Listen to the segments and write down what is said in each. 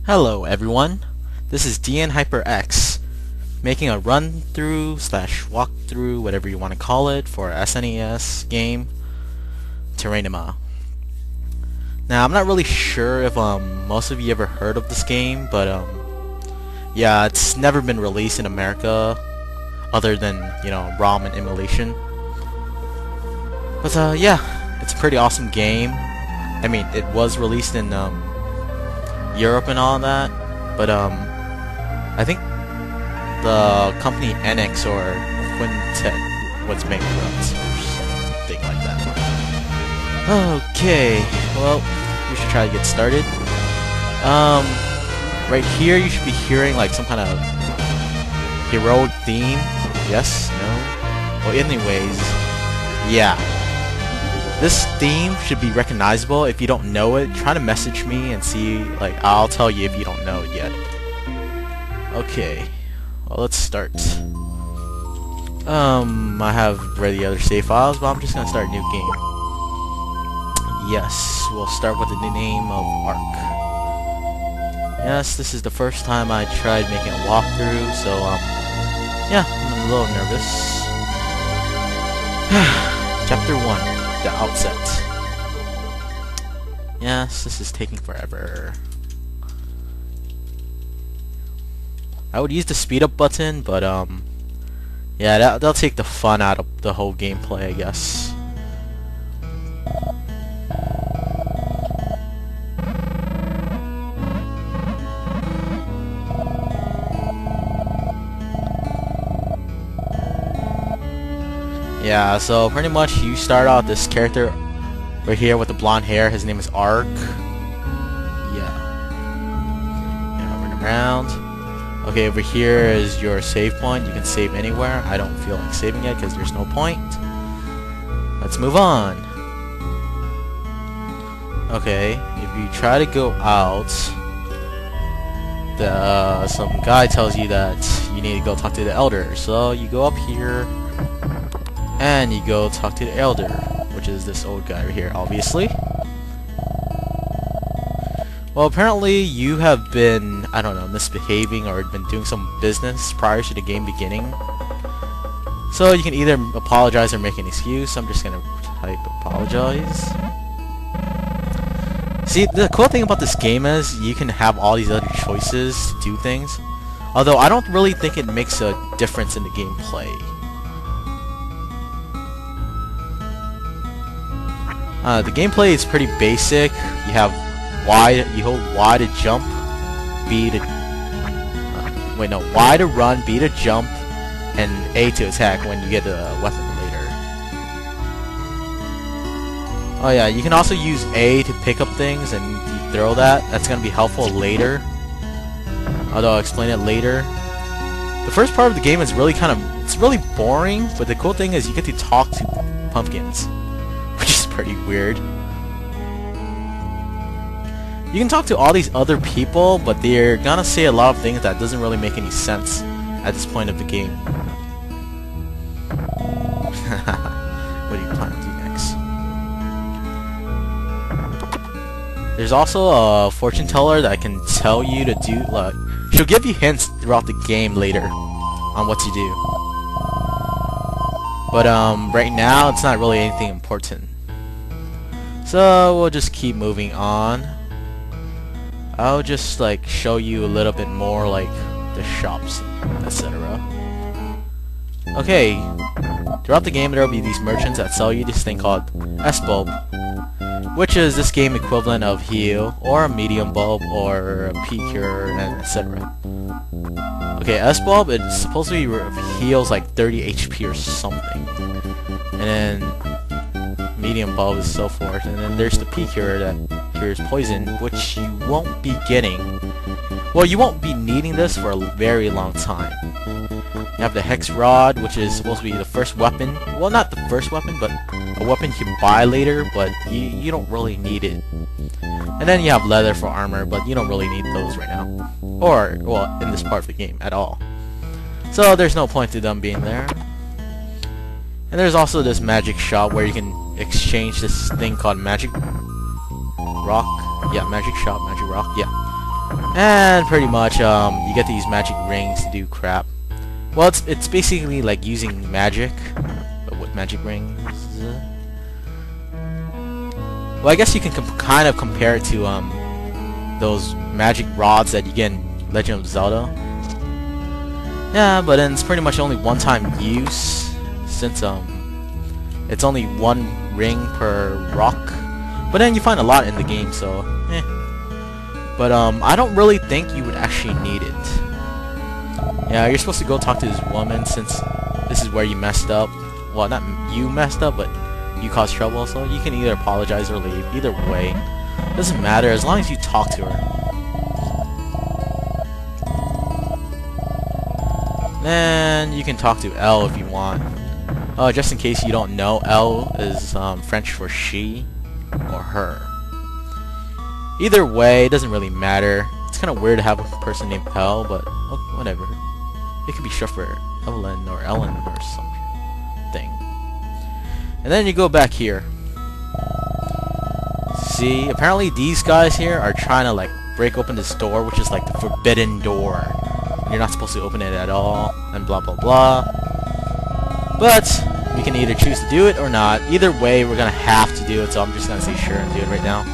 Hello everyone, this is DN HyperX making a run-through slash walk-through, whatever you want to call it, for SNES game Terranigma. Now I'm not really sure if most of you ever heard of this game, but yeah, it's never been released in America other than, you know, ROM and emulation. But yeah, it's a pretty awesome game. I mean, it was released in Europe and all that, but I think the company NX or Quintet was making runs or something like that. Okay, well, we should try to get started. Right here you should be hearing like some kind of heroic theme. Yes? No? Well, anyways, yeah. This theme should be recognizable. If you don't know it, try to message me and see, like, I'll tell you if you don't know it yet. Okay, well, let's start. I have read the other save files, but I'm just gonna start a new game. Yes, we'll start with the name of Ark. Yes, this is the first time I tried making a walkthrough, so, yeah, I'm a little nervous. Chapter 1. The OutSet. Yes, this is taking forever. I would use the speed up button, but yeah, that'll take the fun out of the whole gameplay, I guess. Yeah, so pretty much you start out this character right here with the blonde hair. His name is Ark. Yeah, run around. Okay, over here is your save point. You can save anywhere. I don't feel like saving it because there's no point. Let's move on. Okay, if you try to go out, some guy tells you that you need to go talk to the elder. So you go up here and you go talk to the elder, which is this old guy right here, obviously. Well, apparently you have been, I don't know, misbehaving or been doing some business prior to the game beginning. So you can either apologize or make an excuse. I'm just gonna type apologize. See, the cool thing about this game is you can have all these other choices to do things. Although I don't really think it makes a difference in the gameplay. The gameplay is pretty basic. You have Y, you hold Y to jump, B to Y to run, B to jump, and A to attack when you get a weapon later. Oh yeah, you can also use A to pick up things and you throw that. That's gonna be helpful later. Although I'll explain it later. The first part of the game is really it's really boring, but the cool thing is you get to talk to pumpkins, which is pretty weird. You can talk to all these other people, but they're gonna say a lot of things that doesn't really make any sense at this point of the game. What do you plan to do next? There's also a fortune teller that can tell you to do, like, she'll give you hints throughout the game later on what to do. But right now it's not really anything important. So we'll just keep moving on. I'll just like show you a little bit more like the shops, etc. Okay, throughout the game there will be these merchants that sell you this thing called S-bulb, which is this game equivalent of heal or a medium bulb or a P-cure and etc. Okay, S-bulb, it supposedly heals like 30 HP or something, and then medium bulb is so forth, and then there's the P-cure that cures poison, which you won't be getting. Well, you won't be needing this for a very long time. You have the hex rod, which is supposed to be the first weapon. Well, not the first weapon, but a weapon you can buy later, but you don't really need it. And then you have leather for armor, but you don't really need those right now. Or, well, in this part of the game at all. So there's no point to them being there. And there's also this magic shop where you can exchange this thing called magic rock. Yeah, magic shop, magic rock. Yeah. And pretty much, you get these magic rings to do crap. Well, it's basically like using magic, but with magic rings. Well, I guess you can kind of compare it to those magic rods that you get in Legend of Zelda. Yeah, but then it's pretty much only one-time use, since it's only one ring per rock. But then you find a lot in the game, so eh. But I don't really think you would actually need it. Yeah, you're supposed to go talk to this woman since this is where you messed up. Well, not you messed up, but you caused trouble, so you can either apologize or leave. Either way, doesn't matter as long as you talk to her. Then you can talk to L if you want. Oh, just in case you don't know, L is French for she or her. Either way, it doesn't really matter. It's kind of weird to have a person named L, but oh, whatever. It could be short for Evelyn or Ellen or something. And then you go back here. See, apparently these guys here are trying to like break open this door, which is like the forbidden door. You're not supposed to open it at all, and blah blah blah. But we can either choose to do it or not. Either way, we're gonna have to do it, so I'm just gonna say sure and do it right now.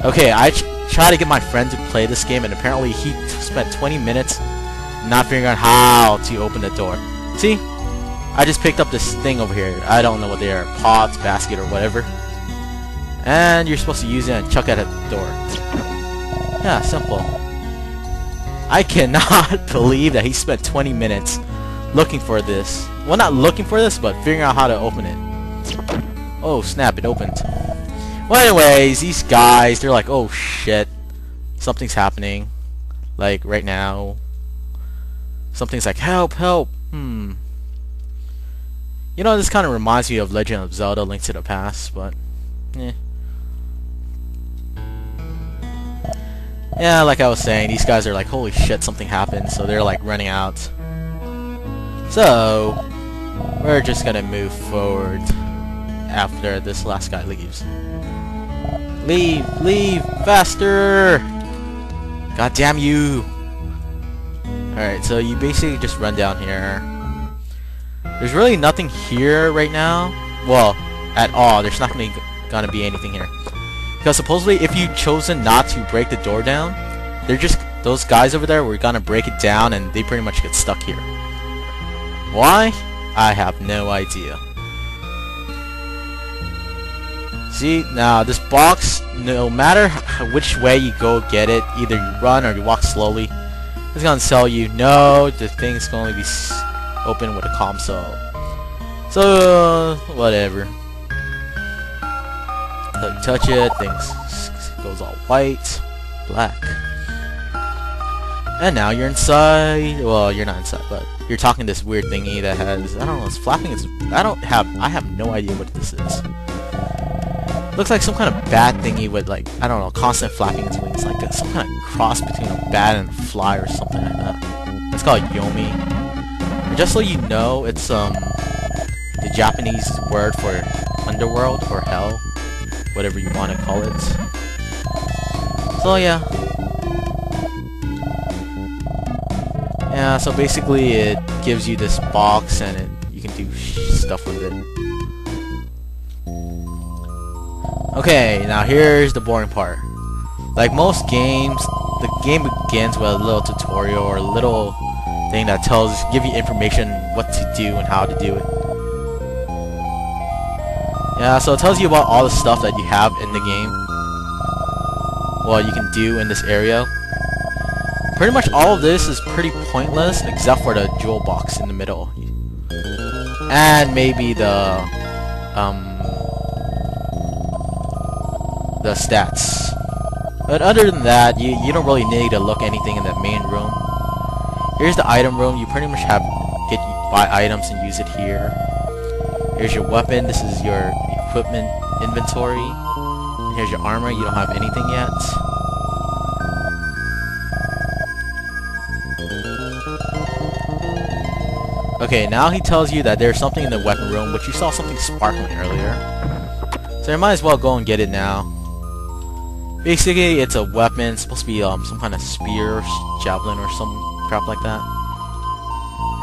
Okay, I tried to get my friend to play this game, and apparently he spent 20 minutes not figuring out how to open the door. See? I just picked up this thing over here. I don't know what they are. Pots, basket, or whatever. And you're supposed to use it and chuck it at the door. Yeah, simple. I cannot believe that he spent 20 minutes looking for this. Well, not looking for this, but figuring out how to open it. Oh, snap, it opened. Well, anyways, these guys, they're like, oh, shit. Something's happening. Like, right now. Something's like, help, help. You know, this kind of reminds me of Legend of Zelda: Link to the Past, but eh. Yeah, like I was saying, these guys are like, holy shit, something happened, so they're like running out. So, we're just gonna move forward after this last guy leaves. Leave! Leave! Faster! God damn you! Alright, so you basically just run down here. There's really nothing here right now. Well, at all. There's not gonna be anything here. Because supposedly, if you chosen not to break the door down, they're just, those guys over there were gonna break it down and they pretty much get stuck here. Why? I have no idea. See, now this box, no matter which way you go get it, either you run or you walk slowly, it's gonna tell you, no, the thing's gonna be open with a console. So, whatever. So you touch it, things goes all white, black. And now you're inside. Well, you're not inside, but you're talking to this weird thingy that has, I don't know, it's flapping. I have no idea what this is. Looks like some kind of bat thingy with like, I don't know, constant flapping its wings, like some kind of cross between a bat and a fly or something like that. It's called Yomi. And just so you know, it's the Japanese word for underworld or hell, whatever you want to call it. So yeah. Yeah, so basically it gives you this box and you can do stuff with it. Okay, now here's the boring part. Like most games, the game begins with a little tutorial or a little thing that give you information what to do and how to do it. Yeah, so it tells you about all the stuff that you have in the game. Well, you can do in this area. Pretty much all of this is pretty pointless except for the jewel box in the middle. And maybe the stats. But other than that, you don't really need to look anything in the main room. Here's the item room. You pretty much buy items and use it here. Here's your weapon. This is your equipment inventory. And here's your armor. You don't have anything yet. Okay, now he tells you that there's something in the weapon room, but you saw something sparkling earlier. So you might as well go and get it now. Basically, it's a weapon. It's supposed to be some kind of spear, javelin, or some crap like that.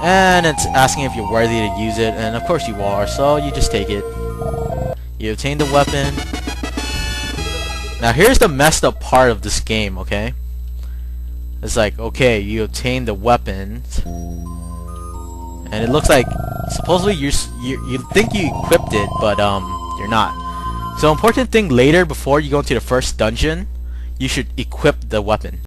And it's asking if you're worthy to use it, and of course you are, so you just take it. You obtain the weapon. Now here's the messed up part of this game, okay? It's like, okay, you obtain the weapons, and it looks like supposedly you think you equipped it, but you're not. So important thing later, before you go into the first dungeon, you should equip the weapon.